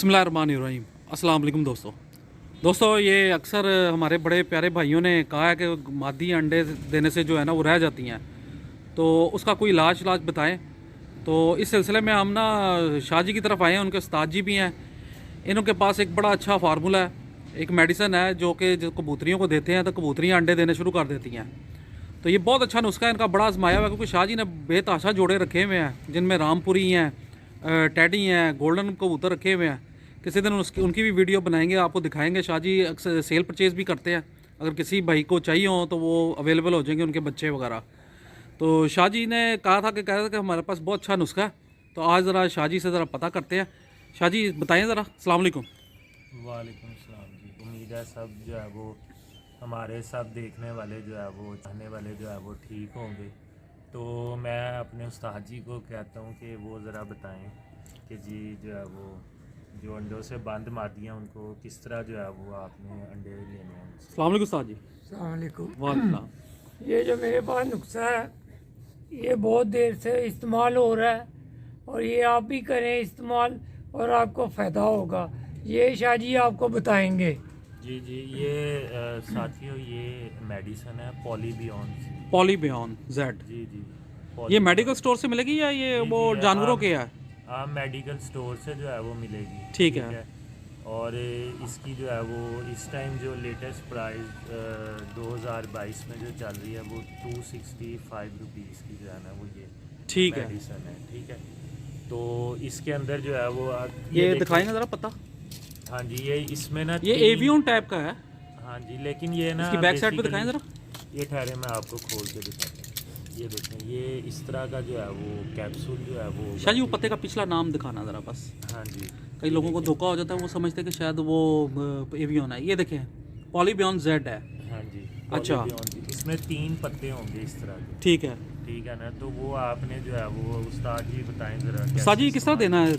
बिस्मिल्लाहिर्रहमानिर्रहीम। अस्सलाम वालेकुम दोस्तों, ये अक्सर हमारे बड़े प्यारे भाइयों ने कहा है कि मादी अंडे देने से जो है ना वो रह जाती हैं, तो उसका कोई इलाज बताएं। तो इस सिलसिले में हम ना शाह जी की तरफ आए हैं। उनके उस्ताद जी भी हैं। इनके पास एक बड़ा अच्छा फार्मूला है, एक मेडिसन है जो कि जो कबूतरियों को देते हैं तो कबूतरियाँ अंडे देने शुरू कर देती हैं। तो ये बहुत अच्छा नुस्खा है, इनका बड़ा आजमाया हुआ है, क्योंकि शाह जी ने बेतहाशा जोड़े रखे हुए हैं जिनमें रामपुरी हैं, टैडी हैं, गोल्डन कबूतर रखे हुए हैं। किसी दिन उनकी भी वीडियो बनाएंगे, आपको दिखाएंगे। शाह जी अक्सर सेल परचेज़ भी करते हैं, अगर किसी भाई को चाहिए हो तो वो अवेलेबल हो जाएंगे, उनके बच्चे वगैरह। तो शाह जी ने कहा था कि हमारे पास बहुत अच्छा नुस्खा है। तो आज ज़रा शाह जी से ज़रा पता करते हैं। शाह जी बताएँ ज़रा। अस्सलाम वालेकुम। वालेकुम सलाम जी। उम्मीद है सब जो है वो हमारे सब देखने वाले जो है वो चाहने वाले जो है वो ठीक होंगे। तो मैं अपने उस्ताद जी को कहता हूँ कि वो ज़रा बताएं कि जी जो है वो जो अंडों से बंद मादियाँ उनको किस तरह जो है वो आपने अंडे लेने हैं। अस्सलाम वालेकुम उस्ताद जी। अस्सलाम वालेकुम। वालेकुम। ये जो मेरे पास नुस्खा है ये बहुत देर से इस्तेमाल हो रहा है और ये आप भी करें इस्तेमाल और आपको फ़ायदा होगा। ये शाह जी आपको बताएंगे। जी जी, ये साथियों ये मेडिसन है पॉलीबियन जेड। जी जी, ये मेडिकल स्टोर से मिलेगी या ये जी वो जी, जानवरों के है? आप मेडिकल स्टोर से जो है वो मिलेगी। ठीक है। और इसकी जो है वो इस टाइम जो लेटेस्ट प्राइस 2022 में जो चल रही है वो 265 रुपीज़ की जो है ना वो ये ठीक है। मेडिसन है। ठीक है, तो इसके अंदर जो है वो ये दिखाएंगे ज़रा पता। हाँ जी, ये इसमें ना ये एवियन टाइप का है। हाँ जी, लेकिन ये ना इसकी बैक साइड पे दिखाएं ज़रा। ये ठहरे मैं आपको खोल के दिखाता हूँ। ये देखें, ये इस तरह का जो है वो कैप्सूल जो है वो शाह जी वो पत्ते का पिछला नाम दिखाना ज़रा बस। हाँ जी, कई लोगों को धोखा हो जाता है, वो समझते हैं कि शायद वो एवियन है। ये देखें पॉलीबियन जेड है। हाँ जी। अच्छा। इसमें 3 पत्ते होंगे इस तरह के। ठीक है। ठीक है ना, तो वो आपने जो है वो उस्ताद जी बताएं ज़रा। उस्ताद जी किस तरह देना है?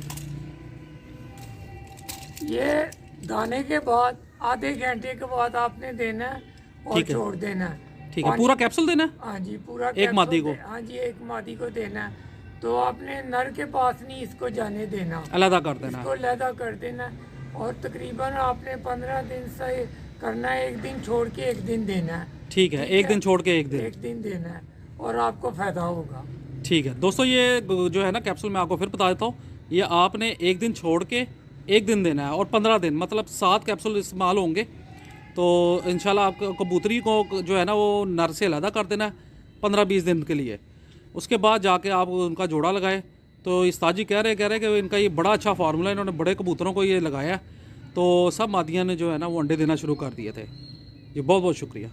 ये दाने के बाद आधे घंटे के बाद आपने देना है और ठीक है। छोड़ देना है। ठीक है, पूरा कैप्सूल देना है? हाँ जी, पूरा एक मादी को? हाँ जी, एक मादी को देना है। तो आपने नर के पास नहीं इसको जाने देना, अलहदा कर देना इसको है। अलहदा कर देना और तकरीबन आपने 15 दिन से करना है। एक दिन छोड़ के एक दिन देना है। ठीक है, एक दिन छोड़ के एक दिन देना है और आपको फ़ायदा होगा। ठीक है दोस्तों, ये जो है ना कैप्सूल मैं आपको फिर बता देता हूँ। ये आपने एक दिन छोड़ के एक दिन देना है और 15 दिन मतलब 7 कैप्सूल इस्तेमाल होंगे। तो इंशाल्लाह आप कबूतरी को जो है ना वो नर से अलहदा कर देना है 15-20 दिन के लिए। उसके बाद जाके आप उनका जोड़ा लगाएं। तो उस्ताद जी कह रहे कि इनका ये बड़ा अच्छा फार्मूला है, इन्होंने बड़े कबूतरों को ये लगाया। तो सब मादियाँ ने जो है ना वो अंडे देना शुरू कर दिए थे। ये बहुत बहुत शुक्रिया।